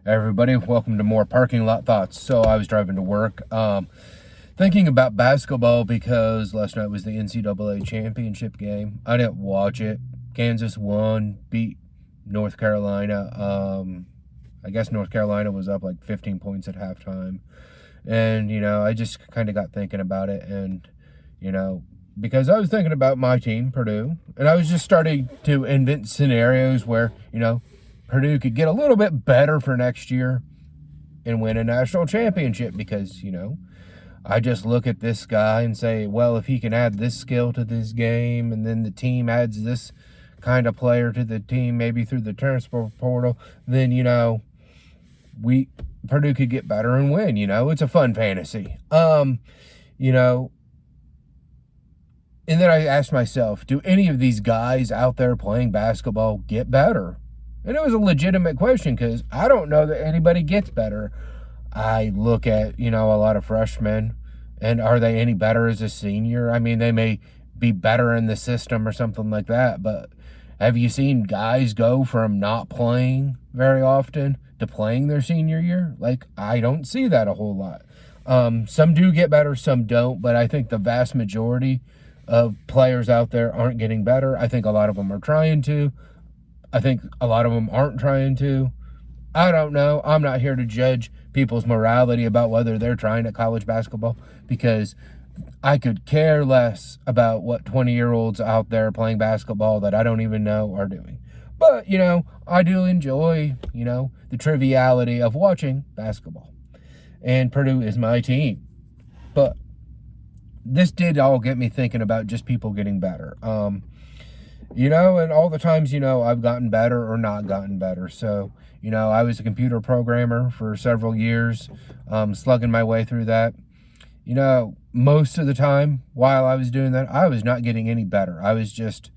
Everybody, welcome to more parking lot thoughts. So I was driving to work, thinking about basketball because last night was the NCAA championship game. I didn't watch it. Kansas won, beat North Carolina. I guess North Carolina was up like 15 points at halftime. And, I just kind of got thinking about it. And, because I was thinking about my team, Purdue, and I was just starting to invent scenarios where, Purdue could get a little bit better for next year and win a national championship because, I just look at this guy and say, well, if he can add this skill to this game and then the team adds this kind of player to the team, maybe through the transfer portal, then, Purdue could get better and win, It's a fun fantasy. And then I asked myself, do any of these guys out there playing basketball get better? And it was a legitimate question because I don't know that anybody gets better. I look at, a lot of freshmen, and are they any better as a senior? I mean, they may be better in the system or something like that, but have you seen guys go from not playing very often to playing their senior year? Like, I don't see that a whole lot. Some do get better, some don't, but I think the vast majority of players out there aren't getting better. I think a lot of them are trying to. I think a lot of them aren't trying to. I don't know. I'm not here to judge people's morality about whether they're trying at college basketball because I could care less about what 20-year-olds out there playing basketball that I don't even know are doing. But, I do enjoy, the triviality of watching basketball. And Purdue is my team. But this did all get me thinking about just people getting better. And all the times, I've gotten better or not gotten better. So, I was a computer programmer for several years, slugging my way through that. Most of the time while I was doing that, I was not getting any better. I was just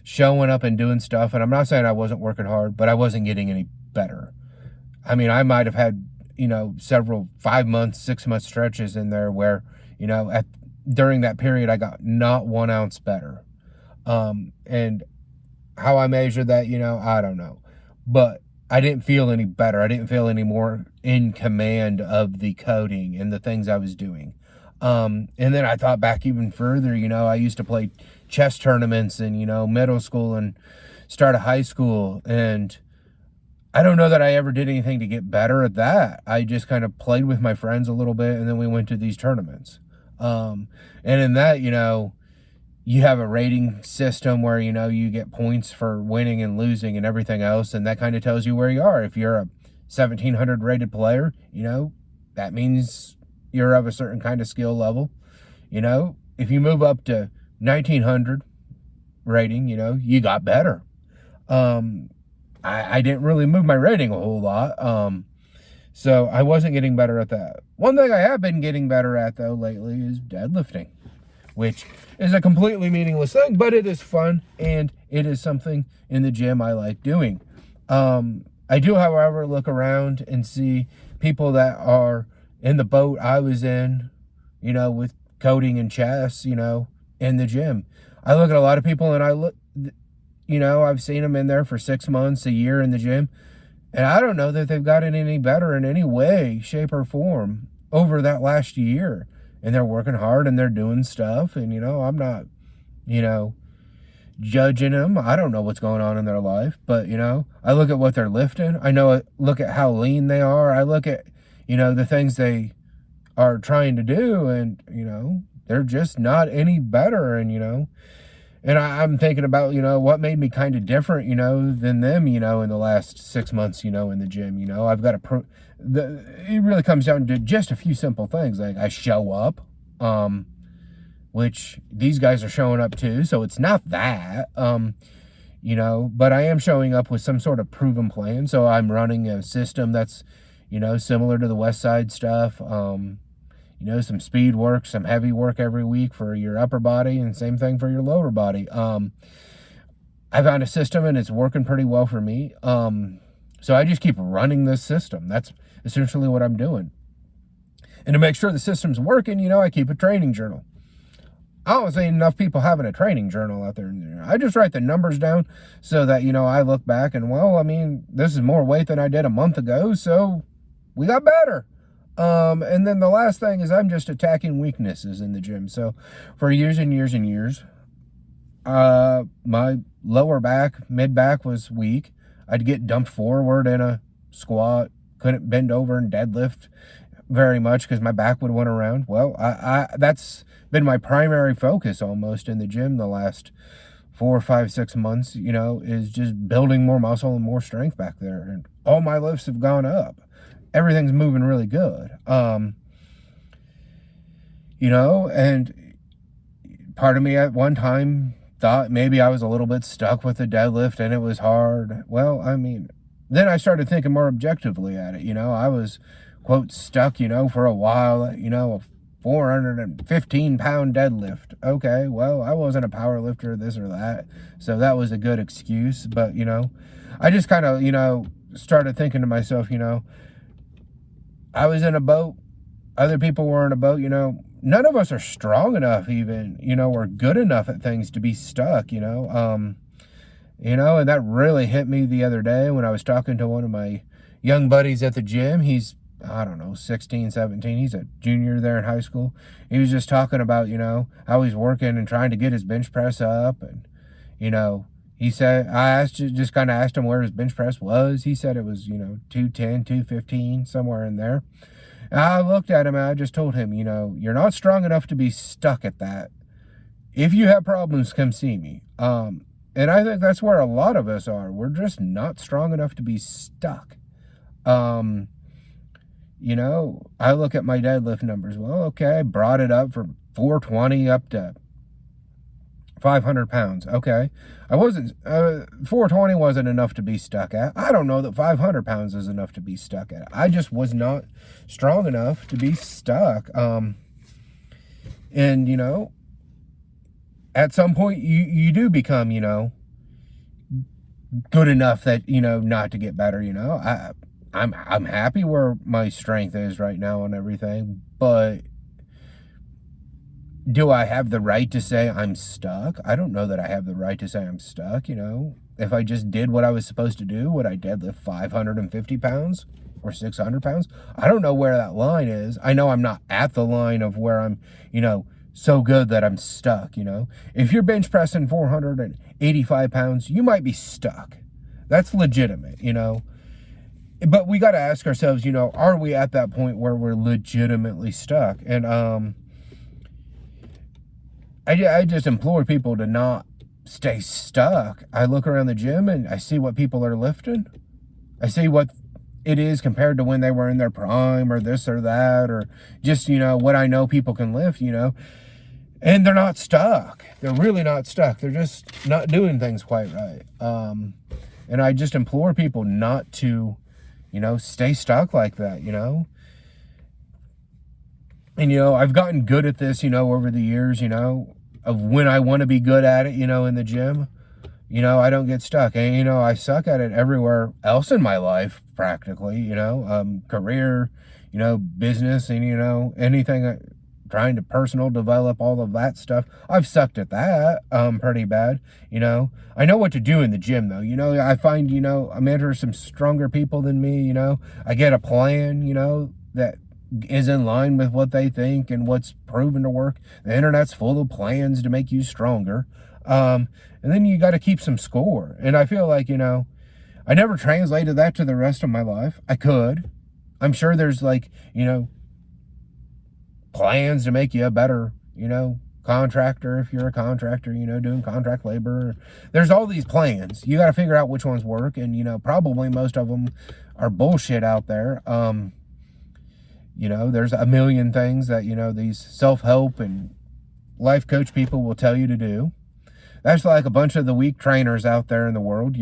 showing up and doing stuff. And I'm not saying I wasn't working hard, but I wasn't getting any better. I mean, I might have had, several 5 months, 6 month stretches in there where, during that period, I got not 1 ounce better. And how I measure that, I don't know. But I didn't feel any better. I didn't feel any more in command of the coding and the things I was doing. And then I thought back even further, I used to play chess tournaments in, middle school and start of high school. And I don't know that I ever did anything to get better at that. I just kind of played with my friends a little bit, and then we went to these tournaments. And in that, you have a rating system where, you get points for winning and losing and everything else. And that kind of tells you where you are. If you're a 1700 rated player, that means you're of a certain kind of skill level. If you move up to 1900 rating, you got better. I didn't really move my rating a whole lot. So I wasn't getting better at that. One thing I have been getting better at, though, lately is deadlifting, which is a completely meaningless thing, but it is fun, and it is something in the gym I like doing. I do, however, look around and see people that are in the boat I was in, with coding and chess, in the gym. I look at a lot of people, and I've seen them in there for 6 months, a year in the gym, and I don't know that they've gotten any better in any way, shape, or form over that last year. And they're working hard and they're doing stuff. And, I'm not, judging them. I don't know what's going on in their life. But, I look at what they're lifting. Look at how lean they are. I look at, the things they are trying to do. And, they're just not any better. And, and I'm thinking about, what made me kind of different, than them, in the last 6 months, in the gym. I've got it really comes down to just a few simple things. Like I show up, which these guys are showing up too. So it's not that, but I am showing up with some sort of proven plan. So I'm running a system that's, similar to the West Side stuff. Some speed work, some heavy work every week for your upper body, and same thing for your lower body. I found a system and it's working pretty well for me. So I just keep running this system. That's essentially what I'm doing. And to make sure the system's working, I keep a training journal. I don't see enough people having a training journal out there. I just write the numbers down so that, I look back and, well, I mean, this is more weight than I did a month ago, so we got better. And then the last thing is I'm just attacking weaknesses in the gym. So for years and years and years, my lower back, mid back was weak. I'd get dumped forward in a squat, couldn't bend over and deadlift very much because my back would went around. Well, that's been my primary focus almost in the gym the last 4, 5, 6 months, is just building more muscle and more strength back there. And all my lifts have gone up. Everything's moving really good. And part of me at one time thought maybe I was a little bit stuck with the deadlift and it was hard. Well, I mean, then I started thinking more objectively at it. I was, quote, stuck, for a while, a 415-pound deadlift. Okay, well, I wasn't a power lifter, this or that. So that was a good excuse. But, I just kind of, started thinking to myself, I was in a boat. Other people were in a boat, None of us are strong enough even, or good enough at things to be stuck, and that really hit me the other day when I was talking to one of my young buddies at the gym. He's, I don't know, 16, 17. He's a junior there in high school. He was just talking about, how he's working and trying to get his bench press up. And, he said, just kind of asked him where his bench press was. He said it was, 210, 215, somewhere in there. And I looked at him and I just told him, you're not strong enough to be stuck at that. If you have problems, come see me. And I think that's where a lot of us are. We're just not strong enough to be stuck. I look at my deadlift numbers. Well, okay, I brought it up from 420 up to 500 pounds. Okay. 420 wasn't enough to be stuck at. I don't know that 500 pounds is enough to be stuck at. I just was not strong enough to be stuck. And, at some point you do become, good enough that, not to get better, I'm happy where my strength is right now and everything, but do I have the right to say I'm stuck? I don't know that I have the right to say I'm stuck, If I just did what I was supposed to do, would I deadlift 550 pounds or 600 pounds? I don't know where that line is. I know I'm not at the line of where I'm, so good that I'm stuck, If you're bench pressing 485 pounds, you might be stuck. That's legitimate, But we got to ask ourselves, are we at that point where we're legitimately stuck? And, I just implore people to not stay stuck. I look around the gym and I see what people are lifting. I see what it is compared to when they were in their prime or this or that, or just, what I know people can lift, and they're not stuck. They're really not stuck. They're just not doing things quite right. And I just implore people not to, stay stuck like that, And, I've gotten good at this, over the years, of when I want to be good at it, in the gym, I don't get stuck. And, I suck at it everywhere else in my life, practically, career, business and, anything, trying to personal develop all of that stuff. I've sucked at that, pretty bad, I know what to do in the gym though. I find, I mentor some stronger people than me, I get a plan, that is in line with what they think and what's proven to work. The internet's full of plans to make you stronger. And then you got to keep some score. And I feel like, I never translated that to the rest of my life. I could. I'm sure there's plans to make you a better, contractor if you're a contractor, doing contract labor. There's all these plans. You got to figure out which ones work. And, probably most of them are bullshit out there. There's a million things that, these self-help and life coach people will tell you to do. That's like a bunch of the weak trainers out there in the world,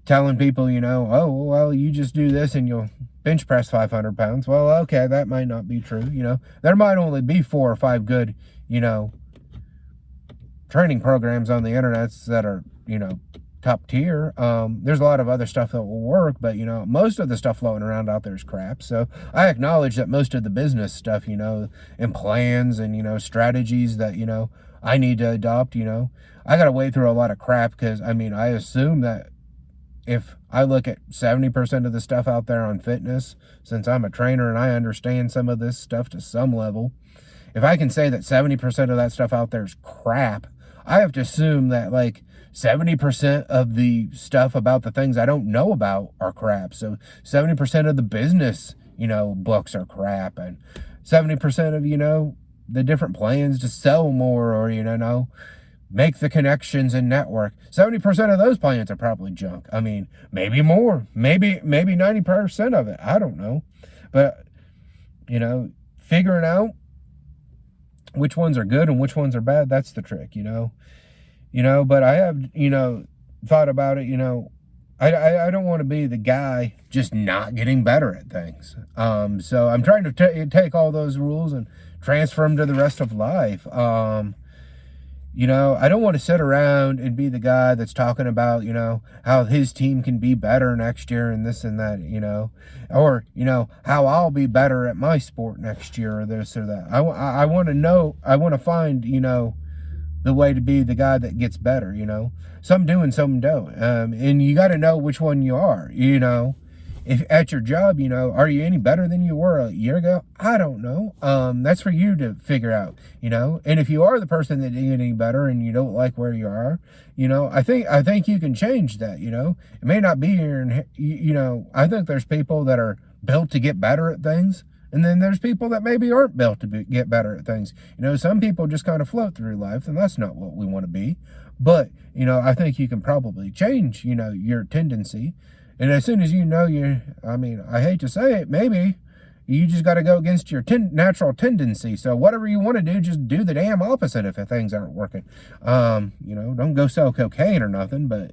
telling people, oh, well, you just do this and you'll bench press 500 pounds. Well, okay, that might not be true. There might only be 4 or 5 good, training programs on the internet that are, top tier. There's a lot of other stuff that will work, but most of the stuff floating around out there is crap. So I acknowledge that most of the business stuff, and plans and strategies that I need to adopt. I got to wade through a lot of crap because I assume that if I look at 70% of the stuff out there on fitness, since I'm a trainer and I understand some of this stuff to some level, if I can say that 70% of that stuff out there is crap, I have to assume that like 70% of the stuff about the things I don't know about are crap. So 70% of the business, books are crap, and 70% of, the different plans to sell more or, make the connections and network. 70% of those plans are probably junk. Maybe more, maybe 90% of it. I don't know. But, figuring out which ones are good and which ones are bad, that's the trick, but I have, thought about it, I don't want to be the guy just not getting better at things. So I'm trying to take all those rules and transfer them to the rest of life. I don't want to sit around and be the guy that's talking about, how his team can be better next year and this and that, or, how I'll be better at my sport next year or this or that. I want to know, I want to find, the way to be the guy that gets better, Some do and some don't. And you got to know which one you are, If at your job, are you any better than you were a year ago? I don't know. That's for you to figure out, And if you are the person that didn't get any better and you don't like where you are, I think you can change that, It may not be here, and I think there's people that are built to get better at things. And then there's people that maybe aren't built to get better at things. Some people just kind of float through life, and that's not what we want to be. But, I think you can probably change, your tendency. And as soon as I hate to say it, maybe you just got to go against your natural tendency. So whatever you want to do, just do the damn opposite if things aren't working. Don't go sell cocaine or nothing, but,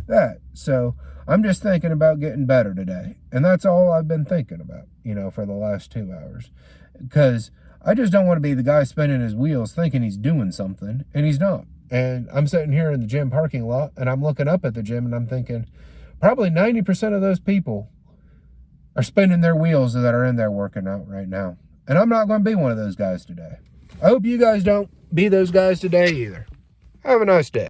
that. So I'm just thinking about getting better today. And that's all I've been thinking about, for the last 2 hours. Because I just don't want to be the guy spinning his wheels thinking he's doing something, and he's not. And I'm sitting here in the gym parking lot, and I'm looking up at the gym, and I'm thinking, probably 90% of those people are spinning their wheels that are in there working out right now. And I'm not going to be one of those guys today. I hope you guys don't be those guys today either. Have a nice day.